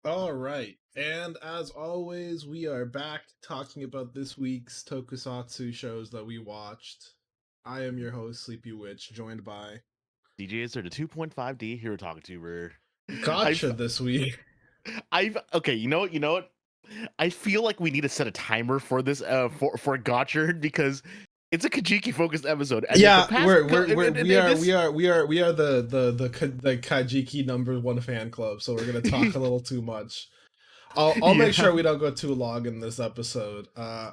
All right. And as always, we are back talking about this week's tokusatsu shows that we watched. I am your host, Sleepy Witch, joined by DJ Azure the 2.5D hero talking tuber. Gotcha I've this week. I've okay, you know what? I feel like we need to set a timer for this for Gotchard because it's a Kajiki focused episode, and if the Yeah, past we're co- we're, we're and we are we this are we are we are the Kajiki number one fan club, so we're gonna talk a little too much. I'll make yeah sure we don't go too long in this episode. I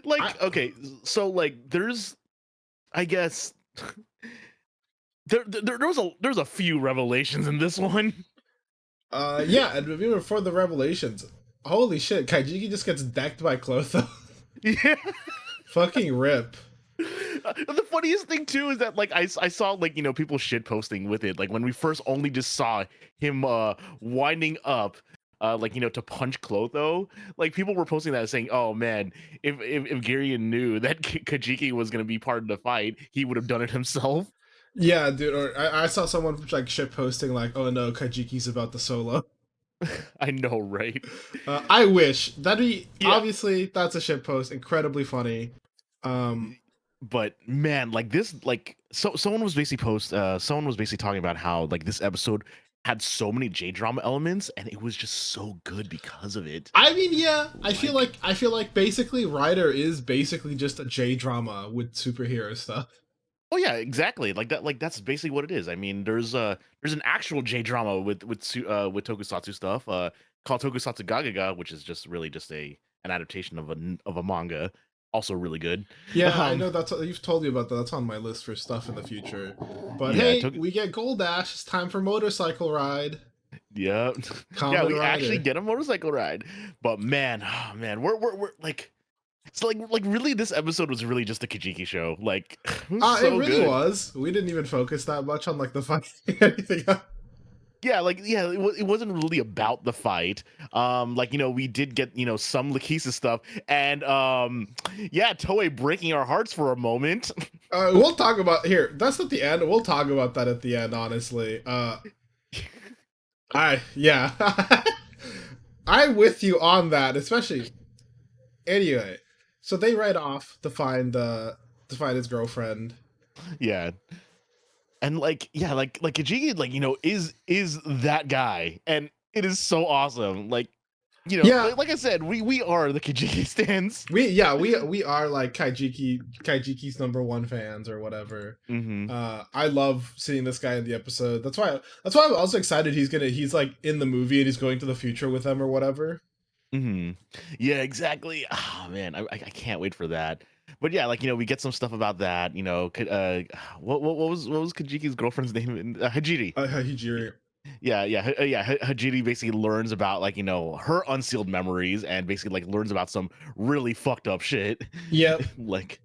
like okay, so like there's I guess there's a few revelations in this one. yeah, and even before the revelations, holy shit, Kajiki just gets decked by Clotho. Yeah. Fucking rip. The funniest thing too is that like I saw like people shit posting with it like when we first only just saw him winding up like to punch Clotho, like people were posting that saying, oh man, if Garion knew that Kajiki was going to be part of the fight, he would have done it himself. Yeah, dude. Or I saw someone like shit posting like, "Oh no, Kajiki's about the solo." I know, right? I wish that'd be Yeah, obviously that's a shit post, incredibly funny. Um, but man, like this, like someone was basically someone was basically talking about how like this episode had so many J drama elements and it was just so good because of it. I mean, yeah, Like, I feel like basically Rider is basically just a J drama with superhero stuff. oh yeah, exactly. Like that. Like that's basically what it is. I mean, there's an actual J drama with Tokusatsu stuff called Tokusatsu Gagaga, which is just really just an adaptation of a manga, also really good. Yeah, I Um, know you've told me about that. That's on my list for stuff in the future. But yeah, hey, we get Gold Dash. It's time for motorcycle ride. yeah, yeah. Common We actually Rider. get a motorcycle ride, but man, oh, man, we're like. It's like really, this episode was really just a Kajiki show. Like, it was It so really good. was. We didn't even focus that much on like the fighting or anything else. Yeah, like yeah, it wasn't really about the fight. Like we did get some Lakisa stuff, and yeah, Toei breaking our hearts for a moment. We'll talk about here. That's at the end. We'll talk about that at the end. Honestly, I yeah, I'm with you on that. Especially anyway. So they ride off to find his girlfriend. Yeah, and like yeah, like Kajiki, like is that guy, and it is so awesome. Like Yeah, like I said, we are the Kajiki stands. we are like Kaijiki's number one fans or whatever. Mm-hmm. I love seeing this guy in the episode. That's why I'm also excited he's like in the movie and he's going to the future with them or whatever. Mm-hmm. Yeah, exactly. Oh man, I can't wait for that. But yeah, like we get some stuff about that. What was Kajiki's girlfriend's name? Hajiri. Hijiri. Hajiri basically learns about like her unsealed memories and basically like learns about some really fucked up shit. Yep. Like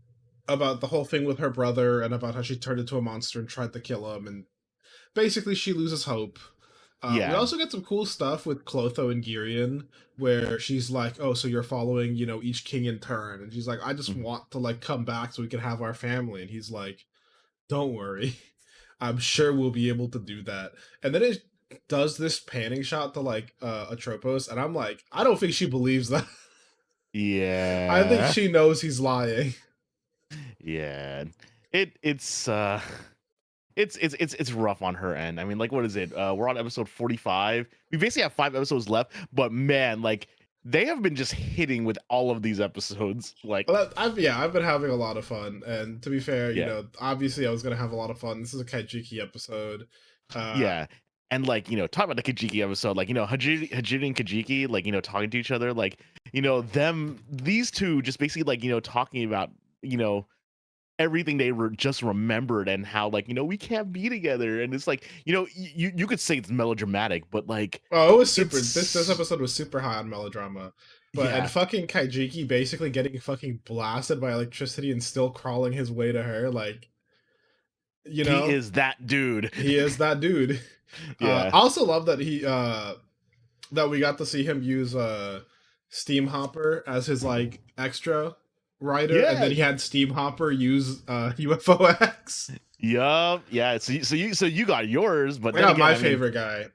About the whole thing with her brother and about how she turned into a monster and tried to kill him, and basically she loses hope. We yeah, also get some cool stuff with Clotho and Girion, where she's like, "Oh, so you're following, each king in turn," and she's like, "I just mhm, want to like come back so we can have our family," and he's like, "Don't worry, I'm sure we'll be able to do that." And then it does this panning shot to like Atropos, and I'm like, I don't think she believes that. I think yeah, she knows he's lying. yeah. It's it's rough on her end. I mean, like, what is it? We're on episode 45. We basically have 5 episodes left, but man, like, they have been just hitting with all of these episodes. Like, Well, I've been having a lot of fun, and to be fair, yeah, obviously I was gonna have a lot of fun. This is a Kaijiki episode. Uh, yeah. And like, talk about the Kajiki episode, like, Hajiri and Kajiki, like, talking to each other, like, these two just basically like, talking about, you know, everything they were just remembered and how like we can't be together, and it's like you could say it's melodramatic, but like oh, it was super. This it's episode was super high on melodrama, and yeah, fucking Kaijiki basically getting fucking blasted by electricity and still crawling his way to her, like you he know, is that dude. he is that dude. I Yeah, also love that he that we got to see him use Steam Hopper as his like extra rider, and yeah, then he had Steam Hopper use UFOX. yup, yeah. So you got yours, but I then got again, my I mean, favorite guy.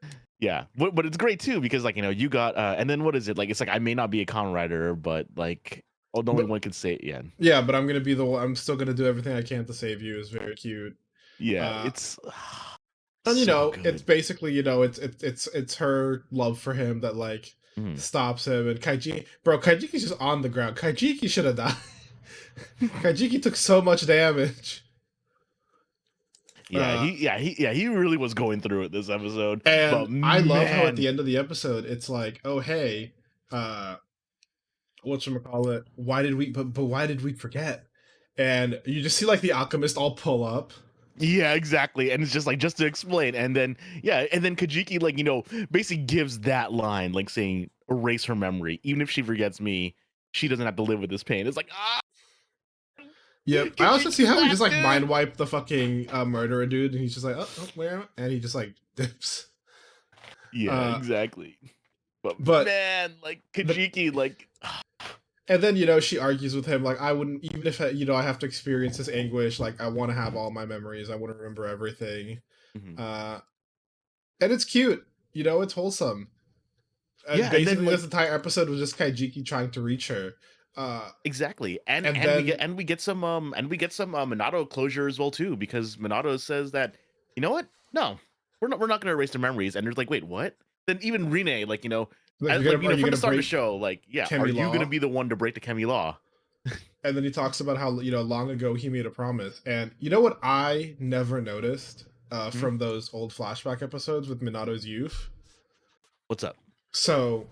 Yeah, but it's great too because like you got and then what is it like? It's like I may not be a con writer, but like oh, the only But one can say it. Yeah, yeah, but I'm gonna be the one. I'm still gonna do everything I can to save you. Is very cute. yeah, Uh, it's and so it's good. basically it's her love for him that like Mhm. stops him. And Kajiki's just on the ground. Kajiki should have died. Kajiki took so much damage. Yeah, Uh, he really was going through it this episode. and But I love how at man, the end of the episode it's like, oh hey, uh, whatchamacallit, but why did we forget? And you just see like the alchemist all pull up. yeah, exactly. And it's just like just to explain, and then yeah, and then Kajiki like basically gives that line like saying erase her memory, even if she forgets me, she doesn't have to live with this pain. It's like Yep. I also see Kajiki's how he back, just like mind dude. wiped the fucking murderer dude, and he's just like, oh where? And he just like dips. Yeah, Uh, exactly. But but man, like but Kajiki, like and then she argues with him like, I wouldn't, even if I have to experience this anguish, like I want to have all my memories, I want to remember everything. mhm. Uh, and it's cute. It's wholesome. And Yeah, and then basically, this like entire episode was just Kaijiki trying to reach her. Uh, exactly, and and then we get some Minato closure as well too, because Minato says that you know what? No, we're not going to erase their memories, and there's like, wait, what? Then even Rine, like like, are you from the gonna start of the break show, like, yeah, are Kemi you going to Law? be the one to break the Kemi law? And then he talks about how long ago he made a promise. And you know what I never noticed Hmm? from those old flashback episodes with Minato's youth? What's up? So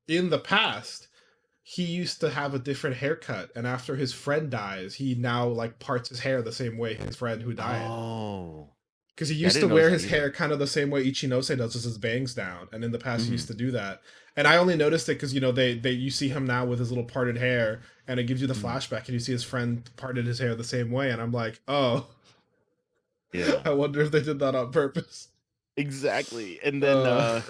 in the past, he used to have a different haircut, and after his friend dies, he now like parts his hair the same way his friend who died. Oh, Because he yeah, I used to didn't notice wear that his either. hair kind of the same way Ichinose does, with his bangs down, and in the past he Hmm. used to do that. And I only noticed it because they you see him now with his little parted hair, and it gives you the Hmm. flashback, and you see his friend parted his hair the same way, and I'm like, oh, Yeah, I wonder if they did that on purpose. exactly. And then Uh,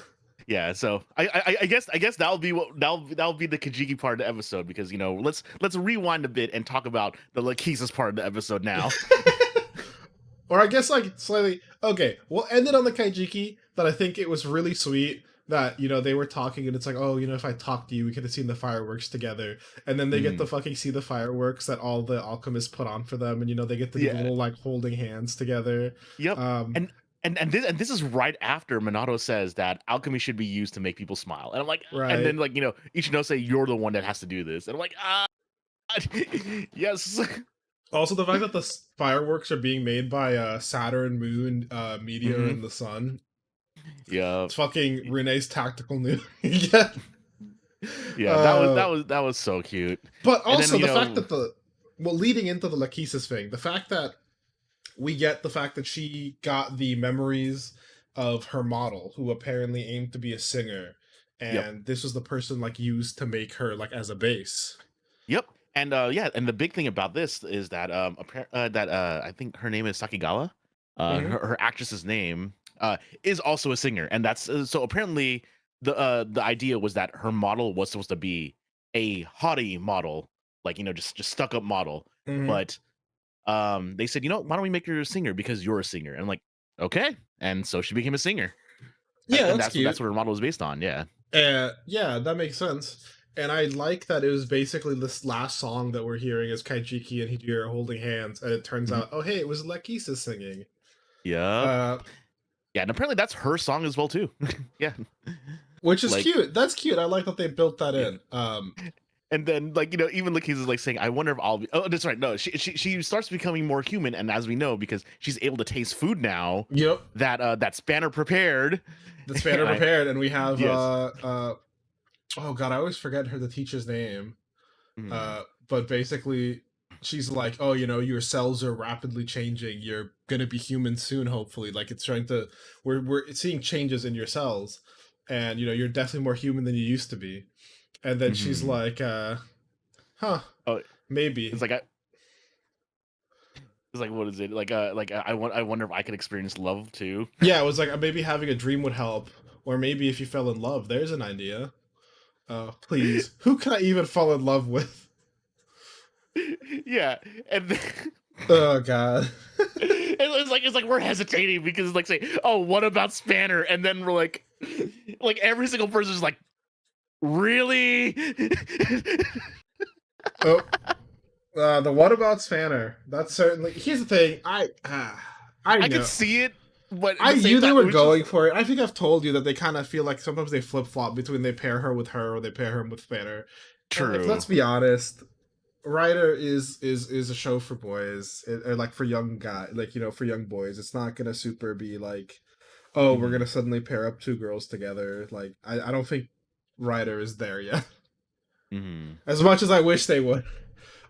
yeah, so I guess that'll be the Kajiki part of the episode because let's rewind a bit and talk about the Lakisa's part of the episode now. or I guess like slightly. Okay, we'll end it on the Kaijiki. That I think it was really sweet that they were talking, and it's like, oh, if I talked to you, we could have seen the fireworks together, and then they get to Mhm. fucking see the fireworks that all the alchemists put on for them, and they get to do the Yeah. little like holding hands together. Yep. Um, And and this is right after Minato says that alchemy should be used to make people smile, and I'm like, and then right. like Ichinose, you're the one that has to do this, and I'm like, yes, Also, the fact that the fireworks are being made by Saturn, Moon, Meteor, hmm and the Sun. yeah, It's fucking Renee's tactical new. Yeah. yeah, Uh, that was so cute, but and then also the fact that leading into the Lachesis thing, the fact that we get the fact that she got the memories of her model, who apparently aimed to be a singer, yep. and this was the person like used to make her like as a base. Yep. And yeah, and the big thing about this is that I think her name is Sakigawa. Hmm. Her actress's name is also a singer, and that's so apparently the idea was that her model was supposed to be a haughty model, like just stuck up model, Hmm. but they said, why don't we make her a singer because you're a singer? And I'm like, okay, and so she became a singer, Yeah, and that's that's cute. what her model was based on. Yeah. Yeah, that makes sense. And I like that it was basically this last song that we're hearing is Kaijiki and Hideo holding hands, and it turns Mhm. out, oh hey, it was Lakisa singing. Yep. Uh, Yeah, and apparently that's her song as well too. Yeah. which is Like, cute. That's cute. I like that they built that yeah. in. And then like, even like he's like saying, I wonder if I'll be oh that's right. No, she starts becoming more human, and as we know, because she's able to taste food now Yep, that Spanner prepared. the spanner And I prepared, and we have yes. oh god, I always forget the teacher's name. Mm, But basically, she's like, oh, your cells are rapidly changing. You're gonna be human soon, hopefully. Like it's trying to, we're seeing changes in your cells, and you're definitely more human than you used to be. And then she's mhm. like, huh, Oh, it's maybe. like it's like what is it? Like I wonder if I could experience love too. Yeah, it was like maybe having a dream would help, or maybe if you fell in love. There's an idea. Please, who can I even fall in love with? Yeah. And then, Oh god. It's like we're hesitating because it's like say, oh, what about Spanner? And then we're like every single person is like, really? Oh, the what about Spanner? That's certainly. Here's the thing. I I could know. see it, but at I the same knew they time, were it was just going for it. I think I've told you that they kind of feel like sometimes they flip flop between they pair her with her or they pair him with Spanner. And like, let's true. be honest, Ryder is a show for boys, or like for young guy, like for young boys. It's not gonna super be like, oh, we're Mhm, gonna suddenly pair up two girls together. Like, I don't think Ryder is there yet. mhm. As much as I wish they would.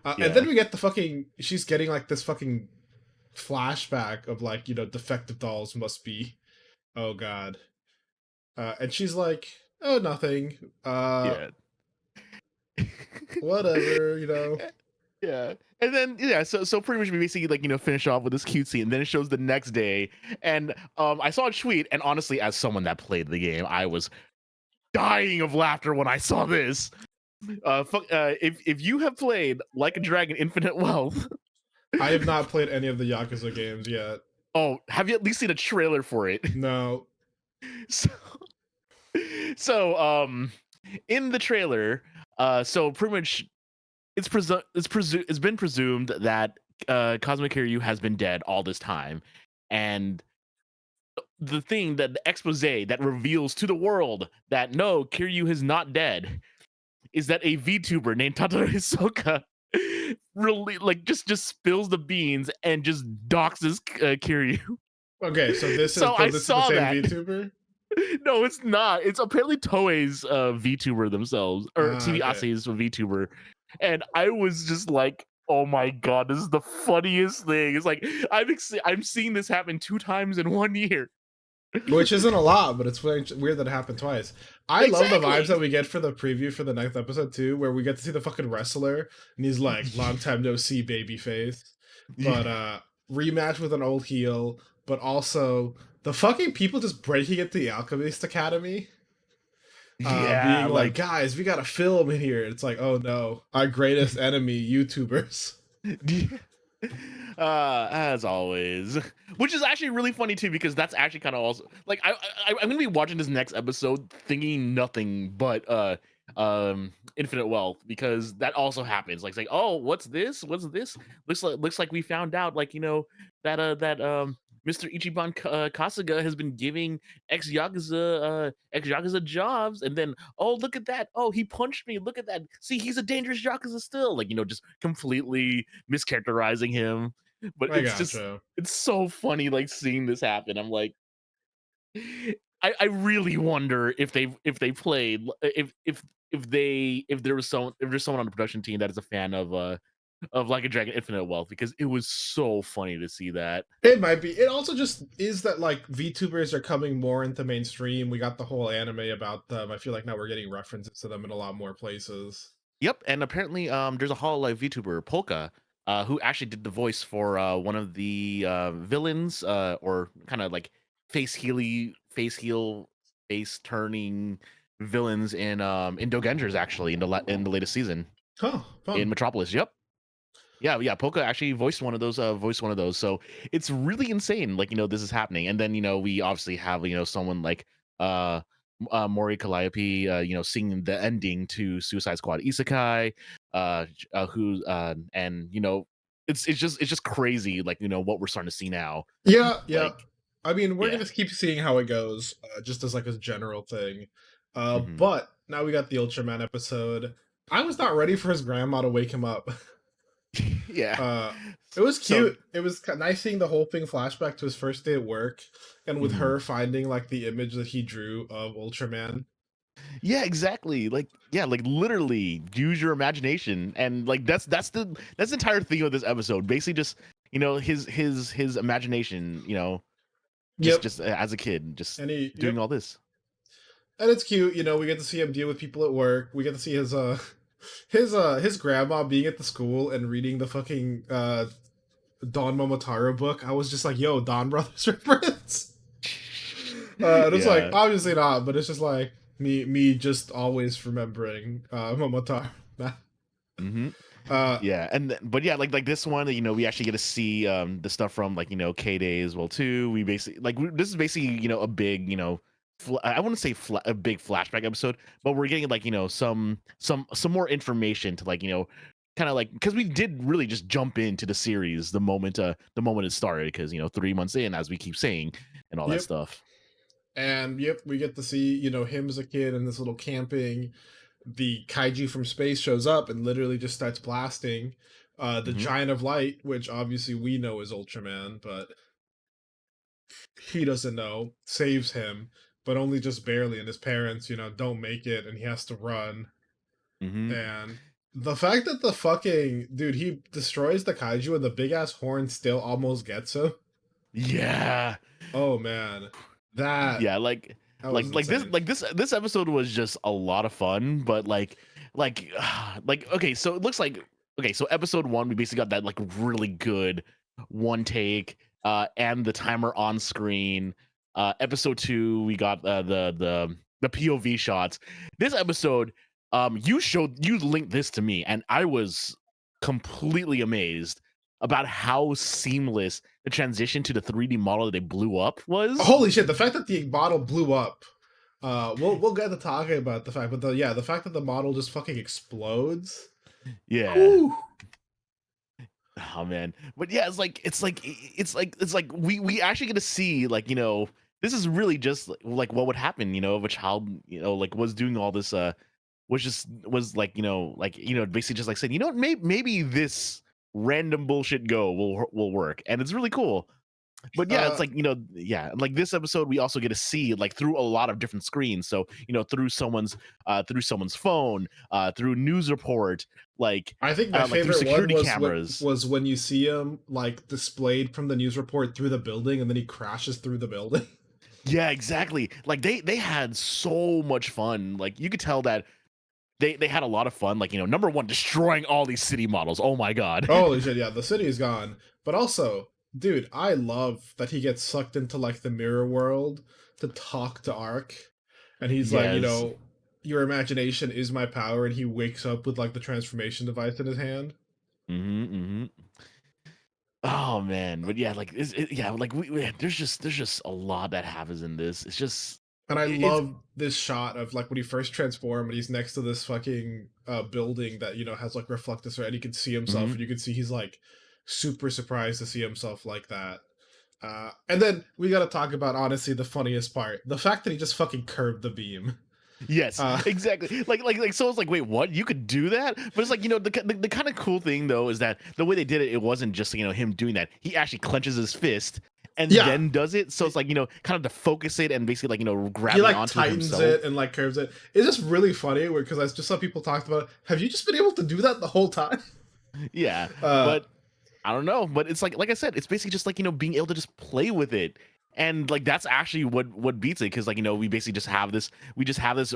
And then Yeah, we get the fucking. She's getting like this fucking flashback of like defective dolls must be. Oh god. And she's like, oh nothing. yeah. Whatever. Yeah. And then yeah, so pretty much we basically like finish off with this cute scene. And then it shows the next day, and I saw a tweet, and honestly, as someone that played the game, I was dying of laughter when I saw this. If you have played Like a Dragon Infinite Wealth, I have not played any of the Yakuza games yet. oh, have you at least seen a trailer for it? No. So, so in the trailer, so pretty much it's been presumed that Cosmic Kiryu has been dead all this time, and the thing that the expose that reveals to the world that no, Kiryu is not dead is that a VTuber named Tataru Hisoka really like just spills the beans and just doxes Kiryu. Okay, so this is So so I this is the saw same that. VTuber. No, it's not. It's apparently Toei's VTuber themselves, or Ah, TV okay. Asahi's VTuber, and I was just like, "Oh my god, this is the funniest thing!" It's like I'm seeing this happen 2 times in 1 year. Which isn't a lot, but it's weird that it happened twice. I love the vibes that Exactly. we get for the preview for the next episode too, where we get to see the fucking wrestler and he's like, "Long time no see, baby face," Yeah, but rematch with an old heel, but also the fucking people just breaking into the Alchemist Academy, yeah, being like, like "Guys, we got a film in here." It's like, "Oh no, our greatest enemy, YouTubers." as always, which is actually really funny too because that's actually kind of also like I'm gonna be watching this next episode thinking nothing but Infinite Wealth, because that also happens like it's like, oh, what's this looks like we found out like that Mr. Ichiban Kasuga has been giving ex Yakuza jobs, and then, oh, look at that, oh, he punched me, look at that, see, he's a dangerous Yakuza still, like just completely mischaracterizing him. But I gotcha. it's so funny like seeing this happen. I'm like, I really wonder if they played if there's someone on the production team that is a fan of Like a Dragon Infinite Wealth, because it was so funny to see that. It might be. It also just is that like VTubers are coming more into mainstream. We got the whole anime about them. I feel like now we're getting references to them in a lot more places. Yep, and apparently there's a Hololive VTuber, Polka, who actually did the voice for one of the villains, or kind of like face heel, face turning villains in Dogengers, actually in the latest season Huh, in fun. Metropolis. Yep. Yeah, Polka actually voiced one of those. So it's really insane. Like, this is happening. And then, we obviously have, someone like uh Mori Calliope, singing the ending to Suicide Squad Isekai, who and it's just crazy, like, what we're starting to see now. Yeah, yeah. Like, I mean, we're yeah. gonna keep seeing how it goes, just as like a general thing. Hmm. But now we got the Ultraman episode. I was not ready for his grandma to wake him up. Yeah. Uh, it was So cute. It was nice seeing the whole thing flashback to his first day at work, and with mhm. her finding like the image that he drew of Ultraman. Yeah, exactly. Like, yeah, like literally use your imagination. And like that's the entire theme of this episode. Basically just, his imagination, just Yep, as a kid, just and he doing yep, all this. and it's cute. We get to see him deal with people at work. We get to see his his grandma being at the school and reading the fucking Don Momotaro book. I was just like, yo, Don Brothers reference. And it's like Yeah. obviously not, but it's just like me just always remembering Momotaro. Hmm. Uh, Yeah, and but yeah, like this one, we actually get to see the stuff from like K Day as well too. We basically this is basically a big I wouldn't say a big flashback episode, but we're getting like some more information to like kind of like because we did really just jump into the series the moment it started because 3 months in, as we keep saying, and all that yep. stuff. And yep, we get to see, him as a kid in this little camping. The kaiju from space shows up and literally just starts blasting. The Hmm. Giant of Light, which obviously we know is Ultraman, but he doesn't know, saves him, but only just barely. And his parents, don't make it, and he has to run. Hmm. And the fact that the fucking dude, he destroys the kaiju and the big ass horn still almost gets him. Yeah. Oh man, that Yeah, that was this insane. this episode was just a lot of fun, but okay, so it looks like okay, so episode 1 we basically got that like really good one take and the timer on screen. Episode 2 we got the POV shots. This episode you linked this to me and I was completely amazed about how seamless the transition to the 3D model that they blew up was. Holy shit! The fact that the model blew up. We'll get to talking about the fact, but the fact that the model just fucking explodes. Yeah. Whew. Oh man. But yeah, we actually get to see like, this is really just like what would happen, if a child, like was doing all this was like, basically just like saying, what, maybe this random bullshit will work. And it's really cool. But yeah, it's Uh, like, yeah, like this episode we also get to see like through a lot of different screens. So, through someone's phone, through news report, I think my like through favorite one security was cameras. when you see him like displayed from the news report through the building, and then he crashes through the building. Yeah, exactly. Like they had so much fun. Like you could tell that they had a lot of fun. Like, number one, destroying all these city models. Oh my god. Holy shit! Yeah, the city is gone. But also, dude, I love that he gets sucked into like the mirror world to talk to Arc, and he's like, Yes. your imagination is my power, and he wakes up with like the transformation device in his hand. Mm-hmm. Mm-hmm. Oh man, but yeah, like yeah, like there's just a lot that happens in this. It's just And I it's love this shot of like when he first transformed and he's next to this fucking building that has like reflectors, right? And you can see himself, mhm. and you can see he's like super surprised to see himself like that. And then we got to talk about honestly the funniest part: the fact that he just fucking curved the beam. Yes, Uh, exactly. So it's like, wait, what? You could do that? But it's like, the kind of cool thing though is that the way they did it, it wasn't just him doing that. He actually clenches his fist and yeah, then does it. So it's like kind of to focus it and basically like he grabbing like onto it tightens it himself. and like curves it. It's just really funny because I just saw people talked about it. Have you just been able to do that the whole time? Yeah, Uh, but I don't know, but it's like I said, it's basically just like being able to just play with it, and like that's actually what beats it because like we basically just have this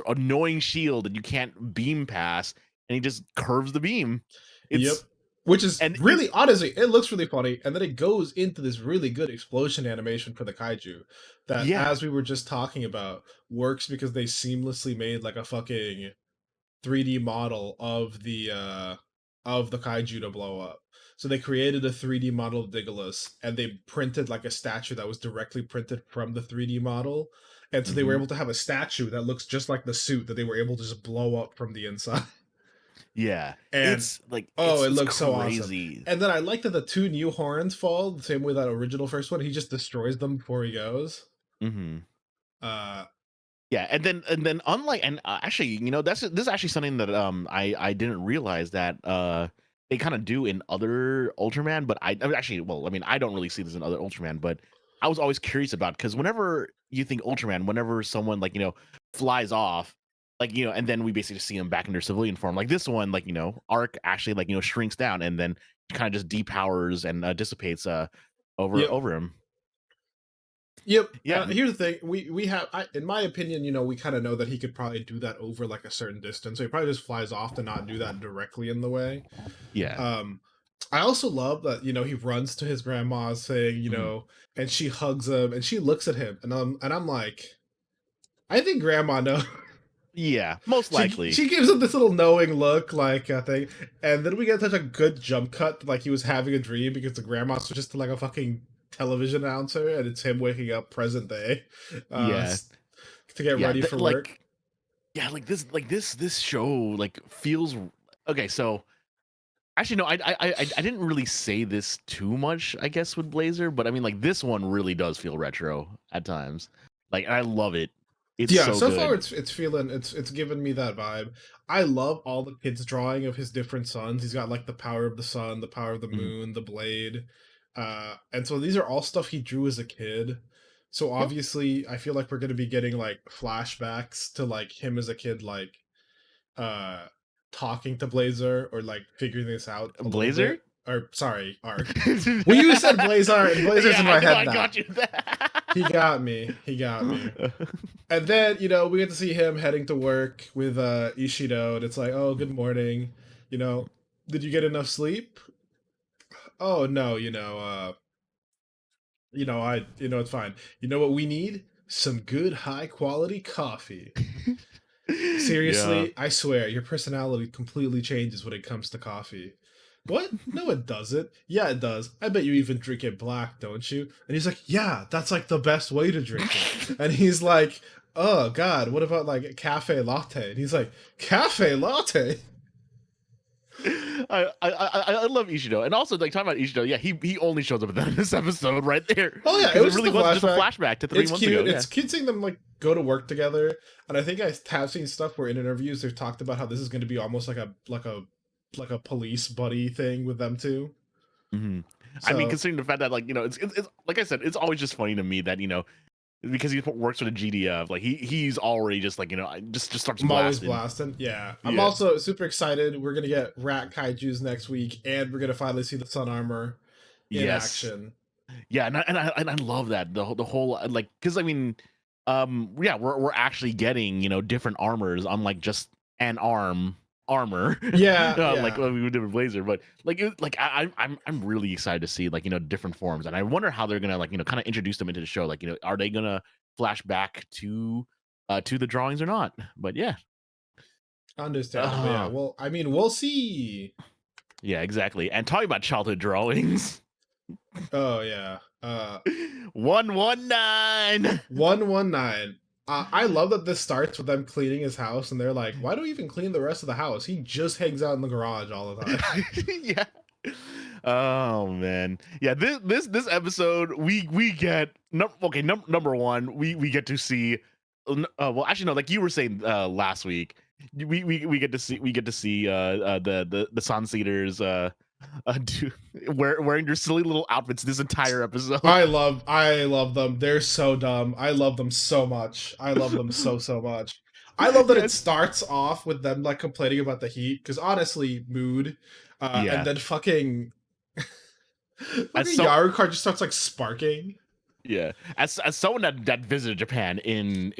annoying shield that you can't beam past, and he just curves the beam. Yep. It's Which is and it really, honestly, it looks really funny. And then it goes into this really good explosion animation for the kaiju that, yeah. as we were just talking about, works because they seamlessly made like a fucking 3D model of the kaiju to blow up. So they created a 3D model of Digolas and they printed like a statue that was directly printed from the 3D model. And so they were Hmm. able to have a statue that looks just like the suit that they were able to just blow up from the inside. Yeah, And it's like oh, it it's looks so awesome. crazy. And then I like that the two new horns fall the same way that original first one. He just destroys them before he goes. Hmm. Uh, Yeah, and then unlike and actually, this is actually something that I didn't realize that they kind of do in other Ultraman, but I mean, actually, well, I mean, I don't really see this in other Ultraman, but I was always curious about because whenever you think Ultraman, whenever someone like flies off, like and then we basically see them back in their civilian form, like this one, like Arc actually like shrinks down and then kind of just depowers and dissipates yep, over him. yep. Yeah. Here's the thing: we have, in my opinion, we kind of know that he could probably do that over like a certain distance. So he probably just flies off to not do that directly in the way. Yeah. Um, I also love that he runs to his grandma saying Mhm. and she hugs him and she looks at him and I'm like, I think grandma knows. Yeah, most She likely. she gives him this little knowing look, like thing, and then we get such a good jump cut, like he was having a dream because the grandma switches to like a fucking television announcer, and it's him waking up present day, uh, Yeah, s- to get yeah, ready for work. like yeah, this show like feels okay. So actually, no, I didn't really say this too much, I guess, with Blazer, but I mean, like this one really does feel retro at times. Like, and I love it. It's Yeah, so so far good. it's feeling it's giving me that vibe. I love all the kids' drawing of his different suns. He's got like the power of the sun, the power of the Mhm. moon, the blade. And so these are all stuff he drew as a kid. So Yep. obviously I feel like we're gonna be getting like flashbacks to like him as a kid, like uh talking to Blazer or like figuring this out a little Blazer. bit. Or sorry, Arc. Well, you said Blazer and Blazer's Yeah, in I my know. head I now. got you. He got me. He got me. And then, we get to see him heading to work with Ishido, and it's like, oh, good morning. Did you get enough sleep? Oh no, it's fine. You know what we need? Some good high quality coffee. Yeah. Seriously, I swear, your personality completely changes when it comes to coffee. What? No, it doesn't. Yeah, it does. I bet you even drink it black, don't you? And he's like, yeah, that's like the best way to drink it. And he's like, oh, God, what about like cafe latte? And he's like, cafe latte? I love Ishido, and also like talking about Ishido. Yeah, he only shows up in this episode right there Oh, yeah, it because it was just really a was just a flashback. flashback to three It's months ago. cute. Yeah. It's cute seeing them like go to work together. And I think I have seen stuff where in interviews they've talked about how this is going to be almost like a police buddy thing with them two. hmm I mean, So considering the fact that like it's like I said, it's always just funny to me that because he works with a GDF, like he's already just like just starts I'm always blasting. blasting. Yeah. I'm Yeah. also super excited. We're gonna get rat kaijus next week, and we're gonna finally see the sun armor in Yes. action. Yeah, and I love that the whole like because I mean, yeah, we're actually getting different armors unlike just an armor, Yeah, like yeah. what we did with Blazer, but like like I'm really excited to see like different forms, and I wonder how they're gonna like kind of introduce them into the show. Like are they gonna flash back to the drawings or not? But yeah, Understandable. Yeah. uh, Well, I mean, we'll see. yeah, exactly. And talking about childhood drawings, Oh yeah. 119. 119. I love that this starts with them cleaning his house, and they're like, "Why do we even clean the rest of the house? He just hangs out in the garage all the time." Yeah. Oh man. Yeah. This episode we get number one we get to see. Well, actually no. Like you were saying last week, we get to see the Sun Seeders do, wearing their silly little outfits this entire episode. I love them. They're so dumb. I love them so much. I love them so much. I love that it Yes. starts off with them like complaining about the heat because honestly, mood, and Yeah. then fucking As fucking so Yaru card just starts like sparking. Yeah, as someone that visited Japan in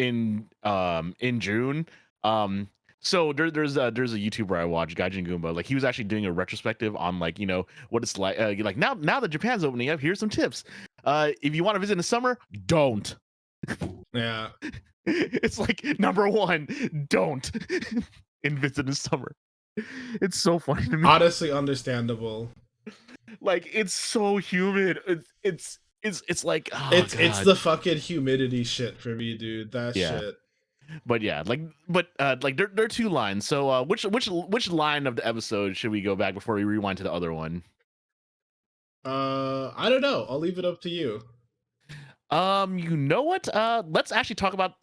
June, so there's a YouTuber I watch, Gaijin Goomba. Like he was actually doing a retrospective on like what it's like now that Japan's opening up. Here's some tips. If you want to visit in the summer, don't. Yeah, It's like number one, don't in visit in the summer. It's so funny to me. honestly, understandable. Like it's so humid. It's like oh It's god. the fucking humidity shit for me, dude. That Yeah. shit. But yeah, like there are two lines. So which line of the episode should we go back before we rewind to the other one? I don't know. I'll leave it up to you. You know what? Let's actually talk about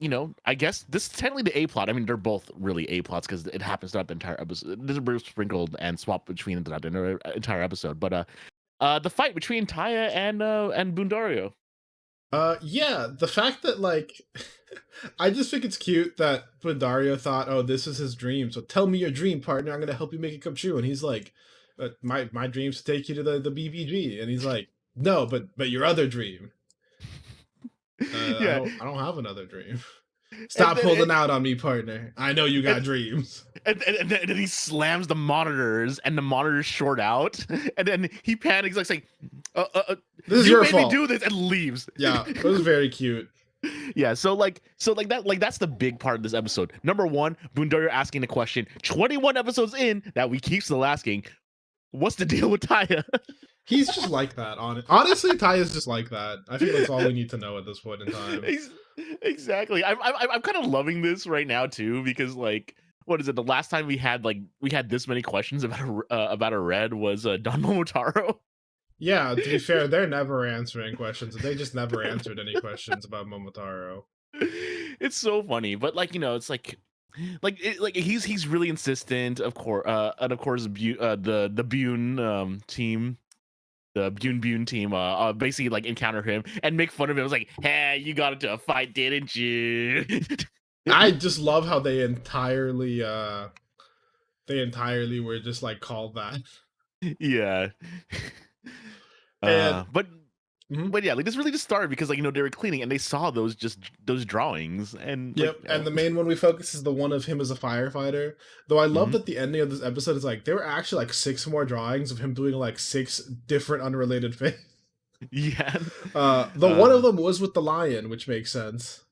I guess this is technically the A plot. I mean, they're both really A plots because it happens throughout the entire episode. This is sprinkled and swapped between throughout the entire episode. But the fight between Taya and Bundario. Yeah, the fact that like I just think it's cute that Dario thought, "Oh, this is his dream. So tell me your dream, partner. I'm gonna help you make it come true." And he's like, "My dream's to take you to the BBG." And he's like, "No, but your other dream." I Yeah, don't have another dream. and Stop then holding out on me, partner. I know you got and, dreams. and then he slams the monitors and the monitors short out and then he panics like saying This is you your made me fault. do this and leaves. Yeah, it was very cute. Yeah, that's the big part of this episode. Number one, Bundario asking the question 21 episodes in that we keep still asking, what's the deal with Taya? He's just like that. Honestly, Ty is just like that. I think that's all we need to know at this point in time. Ex- exactly. I'm kind of loving this right now too because like what is it? The last time we had this many questions about a red was Don Momotaro. Yeah, to be fair, they're never answering questions. They just never answered any questions about Momotaro. It's so funny, but like it's like he's really insistent, of course, and of course, the Bune team, the Bune team, basically like encounter him and make fun of him. It was like, hey, you got into a fight, didn't you? I just love how they entirely were just like called that. Yeah. And But mhm. yeah, like this really just started because like they were cleaning and they saw those drawings and like Yep, and the main one we focus is the one of him as a firefighter. Though I love mhm. that the ending of this episode is like there were actually like six more drawings of him doing like six different unrelated things. Yeah. The one of them was with the lion, which makes sense.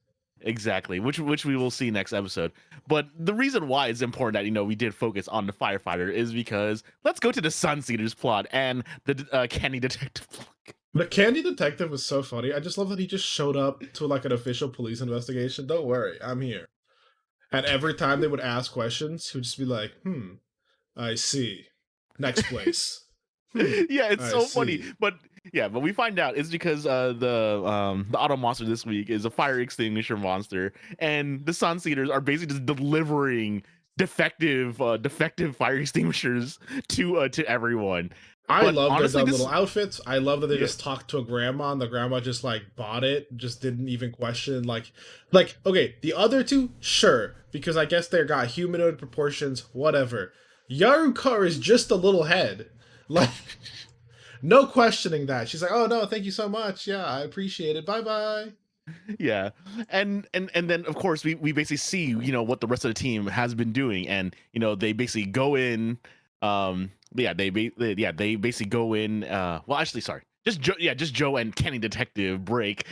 Exactly, which we will see next episode. But the reason why it's important that we did focus on the firefighter is because let's go to the Sun Seeders plot and the Candy Detective plot. The candy detective was so funny. I just love that he just showed up to like an official police investigation. Don't worry, I'm here. And every time they would ask questions, he would just be like, I see. Next place. Yeah, it's I so funny. see. But yeah, but we find out it's because the auto monster this week is a fire extinguisher monster, and the Sun Seeders are basically just delivering defective fire extinguishers to everyone. I But love their honestly, dumb this little outfits. I love that they yeah. just talked to a grandma and the grandma just like bought it, just didn't even question okay, the other two, sure, because I guess they got humanoid proportions, whatever. Yarukar is just a little head. Like no questioning that. She's like, "Oh no, thank you so much. Yeah, I appreciate it. Bye-bye." Yeah, and then of course we basically see what the rest of the team has been doing, and they basically go in. Yeah, they basically go in. Well, actually, sorry, just Joe and Kenny Detective break.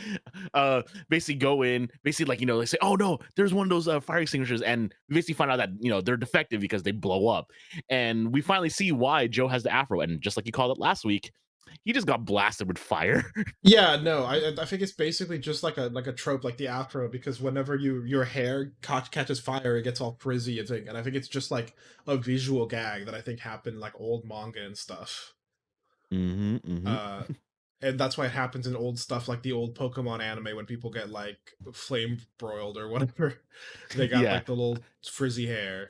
Basically go in, basically like they say, oh no, there's one of those fire extinguishers, and we basically find out that they're defective because they blow up, and we finally see why Joe has the afro, and just like you called it last week, he just got blasted with fire. Yeah, no, I think it's basically just like a trope like the afro because whenever your hair catches fire, it gets all frizzy and thing. And I think it's just like a visual gag that I think happened in like old manga and stuff. Mm-hmm. Uh, and that's why it happens in old stuff like the old Pokemon anime when people get like flame broiled or whatever. They got Yeah. like the little frizzy hair.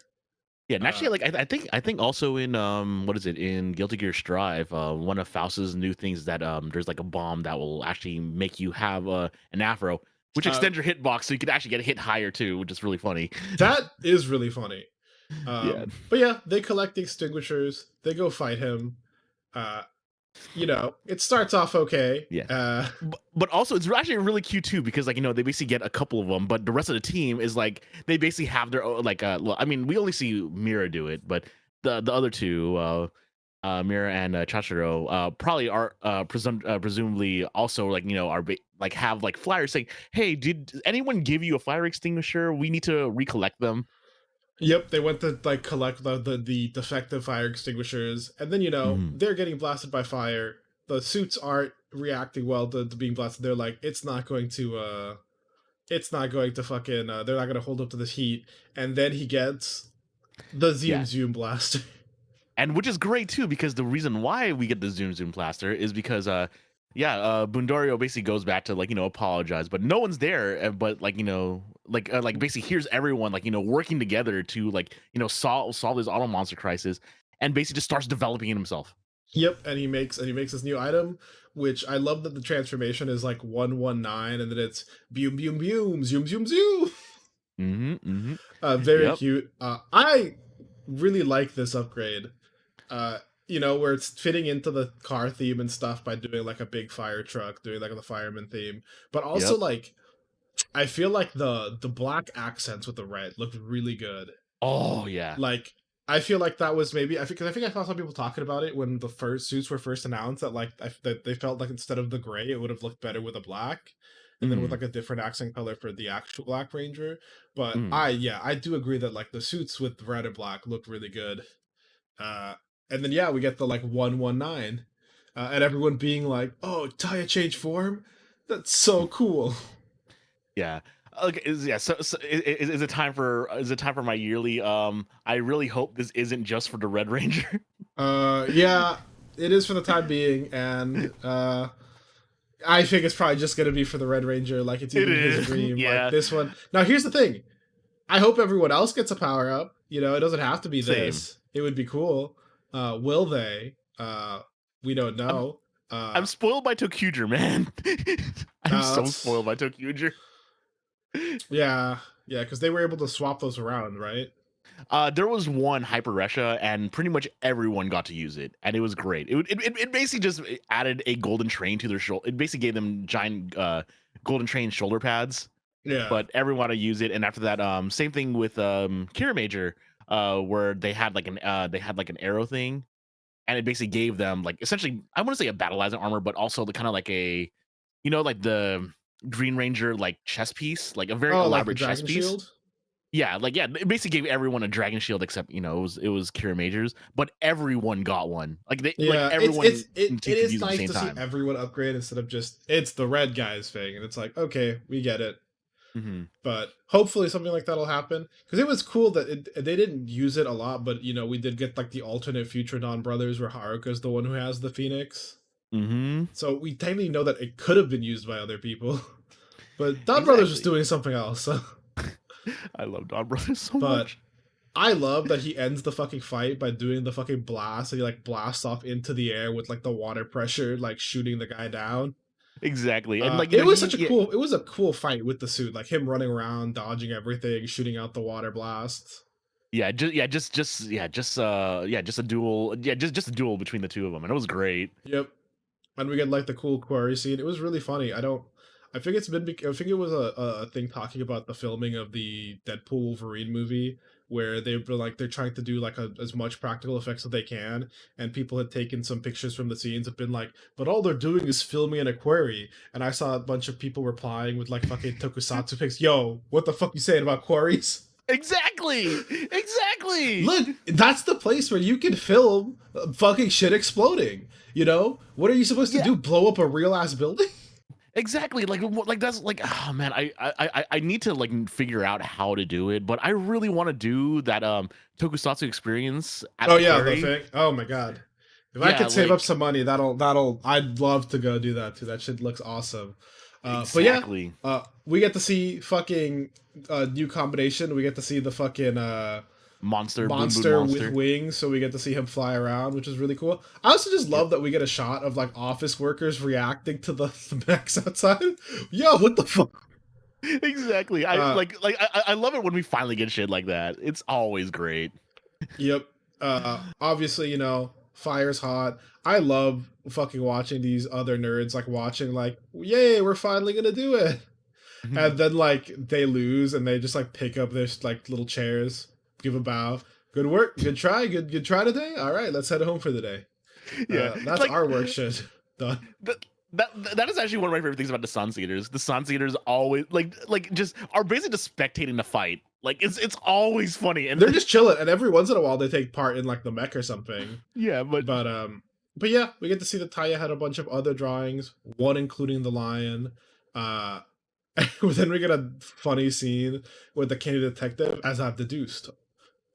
Yeah, and Uh, actually, like I think also in what is it in Guilty Gear Strive, one of Faust's new things is that there's like a bomb that will actually make you have an afro, which uh, extends your hitbox, so you could actually get a hit higher too, which is really funny. that is really funny. Yeah, But yeah, they collect the extinguishers. They go fight him. Uh, it starts off okay. yeah. But also it's actually really cute too because like they basically get a couple of them, but the rest of the team is like they basically have their own like well, I mean we only see Mira do it, but the other two Mira and Chachiro probably are presumably also like are like have like flyers saying, "Hey, did anyone give you a fire extinguisher? We need to recollect them." Yep, they went to like collect the defective fire extinguishers, and then Mhm. they're getting blasted by fire. The suits aren't reacting well to being blasted. They're like, it's not going to fucking they're not gonna hold up to this heat. And then he gets the Zoom Yeah, Zoom blaster. and which is great too because the reason why we get the zoom plaster is because Bundario basically goes back to like apologize, but no one's there, but like basically here's everyone like working together to like solve this auto monster crisis, and basically just starts developing it himself. Yep, and he makes this new item, which I love that the transformation is like 119, and then it's boom boom boom zoom zoom zoom. Mm-hmm. Very Yep. cute. I really like this upgrade. Uh, where it's fitting into the car theme and stuff by doing like a big fire truck, doing like the fireman theme, but also Yep. like I feel like the black accents with the red looked really good. Oh yeah. Like I feel like that was maybe I think I saw some people talking about it when the first suits were first announced that that they felt like instead of the gray it would have looked better with a black. and then with Mhm, like a different accent color for the actual Black Ranger. But mhm. I do agree that like the suits with red and black look really good. Uh, and then yeah, we get the like 119, and everyone being like, "Oh, Taya changed form? That's so cool." Yeah. Okay, is it time for my yearly, I really hope this isn't just for the Red Ranger. Yeah, it is for the time being, and I think it's probably just gonna be for the Red Ranger. Like it's It even his is. dream. Like Yeah. this one. Now here's the thing. I hope everyone else gets a power up. You know, it doesn't have to be Same. this. It would be cool. Will they? We don't I'm know. I'm spoiled by Tokuger, man. I'm so That's spoiled by Tokuger. yeah, yeah, because they were able to swap those around, right? There was one Hyper Resha, and pretty much everyone got to use it, and it was great. It basically just added a golden train to their shoulder. It basically gave them giant golden train shoulder pads, Yeah. but everyone to use it. And after that, same thing with Kira Major, where they had like an arrow thing, and it basically gave them like essentially I want to say a battleizing armor, but also the kind of like a like the Green Ranger like chest piece, like a very Oh, like the elaborate chest Dragon piece. Shield. Yeah, like yeah, it basically gave everyone a dragon shield except it was Kira Majors, but everyone got one. Like Yeah, everyone in the it team could is use it at the nice same to see time. everyone upgrade instead of just it's the red guys thing, and it's like okay, we get it. Hmm. But hopefully something like that'll happen because it was cool that they didn't use it a lot, but you know we did get like the alternate future Dawn Brothers where Haruka's the one who has the Phoenix, Hmm. so we technically know that it could have been used by other people, but Dawn Brothers was Exactly. doing something else. So. I love Dawn Brothers so But much. I love that he ends the fucking fight by doing the fucking blast, and he like blasts off into the air with like the water pressure, like shooting the guy down. Exactly, and like It was he such a yeah, cool. It was a cool fight with the suit, like him running around, dodging everything, shooting out the water blast. just a duel, just a duel between the two of them, and it was great. Yep, and we get like the cool quarry scene. It was really funny. I don't. I think it's been. I think it was a thing talking about the filming of the Deadpool Wolverine movie, where they've been like they're trying to do like as much practical effects as they can, and people had taken some pictures from the scenes, have been like, but all they're doing is filming in a quarry. And I saw a bunch of people replying with like fucking tokusatsu pics. Yo, what the fuck you saying about quarries? Exactly, exactly. Look, that's the place where you can film fucking shit exploding. You know what are you supposed to Yeah, do? Blow up a real ass building? exactly. Like that's like, oh man, I need to like figure out how to do it, but I really want to do that tokusatsu experience at Oh the yeah, the quarry. thing. Oh my god. If I Yeah, could save up like some money, that'll I'd love to go do that too. That shit looks awesome. But yeah, exactly. we get to see fucking new combination. We get to see the fucking Monster, boom boom monster with monster. wings, so we get to see him fly around, which is really cool. I also just Yep. love that we get a shot of like office workers reacting to the mechs outside. Yo, what the fuck? Exactly. I Uh, I love it when we finally get shit like that. It's always great. Yep. Obviously, you know, fire's hot. I love fucking watching these other nerds like watching like, yay, we're finally gonna do it. And then like they lose and they just like pick up their like little chairs, give a bow. Good work, good try, good try today. All right, let's head home for the day. Yeah. That's Like our work shit done. that, that is actually one of my favorite things about the Sun Eaters. The Sun Eaters always like just are basically just spectating the fight. Like it's always funny. They're And just chilling, and every once in a while they take part in like the mech or something. yeah, But but yeah, we get to see that Taya had a bunch of other drawings, one including the lion. Uh then we get a funny scene with the candy detective, as I've deduced,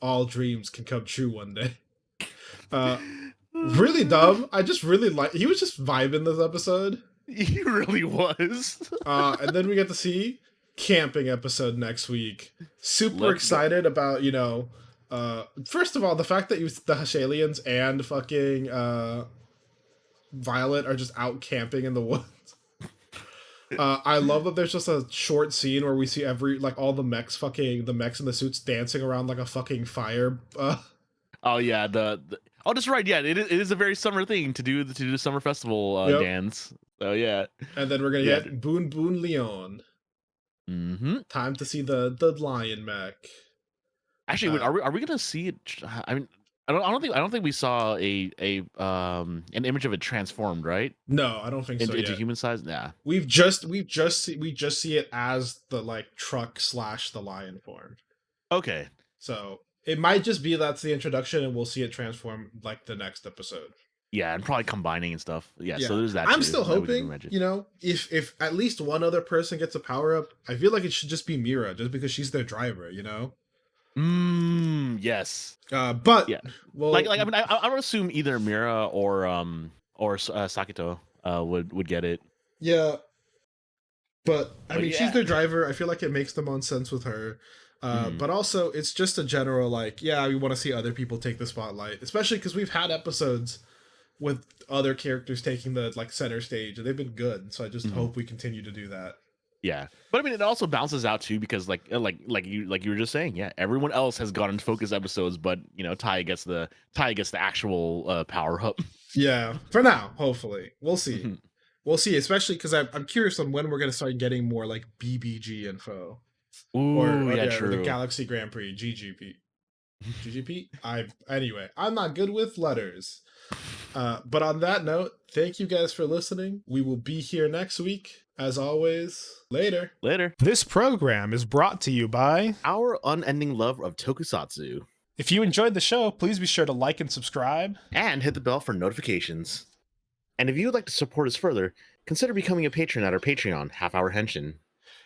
all dreams can come true one day. Uh Really dumb. I just really like he was just vibing this episode. he really was. And then we get to see camping episode next week. Super Let's go. excited about, you know, first of all, the fact that you the Hashalians and fucking Violet are just out camping in the woods. I love that there's just a short scene where we see every like all the mechs in the suits dancing around like a fucking fire. Oh yeah, oh that's right. Yeah, it is a very summer thing to do the summer festival Yep. dance. So yeah, And then we're gonna yeah. get Boon Boon Leon. Mm-hmm. Time to see the lion mech. Actually, wait, Uh, are we gonna see it? I mean, I don't think we saw a an image of it transformed, right? No, I don't think so Into yet. human size. Yeah. We just see it as the like truck slash the lion form. Okay. So it might just be that's the introduction, and we'll see it transform like the next episode. Yeah, and probably combining and stuff. Yeah, so Yeah, there's that I'm too still that we can hoping, imagine. you know, if at least one other person gets a power up, I feel like it should just be Mira, just because she's their driver, you know. Yes. But Yeah. well, I mean, I would assume either Mira or Sakito would get it. yeah, but I But mean, she's yeah. their driver. I feel like it makes the most sense with her. Mhm. But also, it's just a general like, yeah, we want to see other people take the spotlight, especially because we've had episodes with other characters taking the like center stage, and they've been good. So I just Mhm. hope we continue to do that. Yeah, but I mean, it also balances out too because like you were just saying, yeah, everyone else has gotten focus episodes, but you know, Tai gets the actual power up. Yeah, for now, hopefully, we'll see. Mhm. We'll see, especially because I'm curious on when we're gonna start getting more like BBG info, Ooh, or yeah, yeah, or the true. Galaxy Grand Prix GGP. GGP. Anyway, I'm not good with letters. But on that note, thank you guys for listening. We will be here next week, as always. Later. Later. This program is brought to you by. Our unending love of Tokusatsu, If you enjoyed the show, please be sure to like and subscribe. and hit the bell for notifications. And if you would like to support us further, consider becoming a patron at our Patreon, Half Hour Henshin.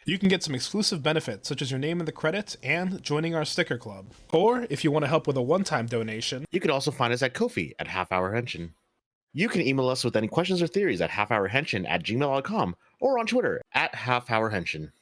You can get some exclusive benefits, such as your name in the credits and joining our sticker club. Or, if you want to help with a one-time donation, You can also find us at Ko-fi at Half Hour Henshin. You can email us with any questions or theories at halfhourhenshin@gmail.com or on Twitter at halfhourhenshin.